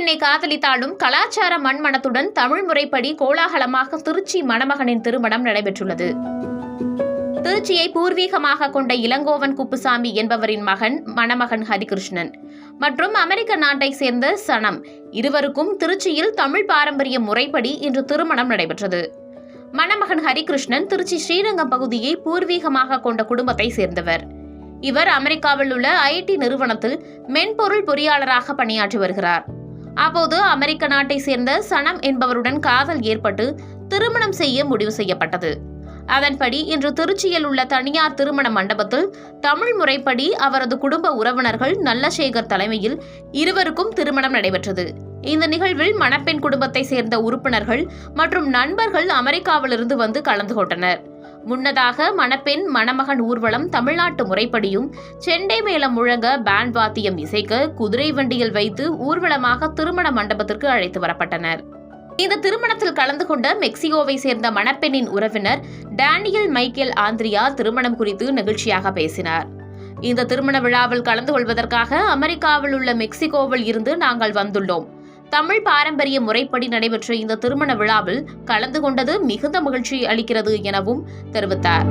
மணப்பெண்ணை காதலித்தாலும் கலாச்சார மண்மனத்துடன் தமிழ் முறைப்படி கோலாகலமாக திருச்சி மணமகனின் திருமணம் நடைபெற்றுள்ளது. திருச்சியை பூர்வீகமாக கொண்ட இளங்கோவன் குப்புசாமி என்பவரின் மகன் மணமகன் ஹரிகிருஷ்ணன் மற்றும் அமெரிக்க நாட்டை சேர்ந்த சனம் இருவருக்கும் திருச்சியில் தமிழ் பாரம்பரிய முறைப்படி இன்று திருமணம் நடைபெற்றது. மணமகன் ஹரிகிருஷ்ணன் திருச்சி ஸ்ரீரங்கம் பகுதியை பூர்வீகமாக கொண்ட குடும்பத்தை சேர்ந்தவர். இவர் அமெரிக்காவில் உள்ள ஐடி நிறுவனத்தில் மென்பொருள் பொறியாளராக பணியாற்றி வருகிறார். அப்போது அமெரிக்க நாட்டை சேர்ந்த சனம் என்பவருடன் காதல் ஏற்பட்டு திருமணம் செய்ய முடிவு செய்யப்பட்டது. அதன்படி இன்று திருச்சியில் உள்ள தனியார் திருமண மண்டபத்தில் தமிழ் முறைப்படி அவரது குடும்ப உறவினர்கள் நல்லசேகர் தலைமையில் இருவருக்கும் திருமணம் நடைபெற்றது. இந்த நிகழ்வில் மணப்பெண் குடும்பத்தை சேர்ந்த உறுப்பினர்கள் மற்றும் நண்பர்கள் அமெரிக்காவிலிருந்து வந்து கலந்து கொண்டனர். முன்னதாக மணப்பெண் மணமகன் ஊர்வலம் தமிழ்நாட்டு முறைப்படியும் செண்டை மேளம் முழங்க பேண்ட் வாத்தியம் இசைக்க குதிரை வண்டியில் வைத்து ஊர்வலமாக திருமண மண்டபத்திற்கு அழைத்து வரப்பட்டனர். இந்த திருமணத்தில் கலந்து கொண்ட மெக்சிகோவை சேர்ந்த மணப்பெண்ணின் உறவினர் டேனியல் மைக்கேல் ஆந்திரியா திருமணம் குறித்து நெகிழ்ச்சியாக பேசினார். இந்த திருமண விழாவில் கலந்து கொள்வதற்காக அமெரிக்காவில் உள்ள மெக்சிகோவில் இருந்து நாங்கள் வந்துள்ளோம். தமிழ் பாரம்பரிய முறைப்படி நடைபெற்ற இந்த திருமண விழாவில் கலந்து கொண்டது மிகுந்த மகிழ்ச்சி அளிக்கிறது எனவும் தெரிவித்தார்.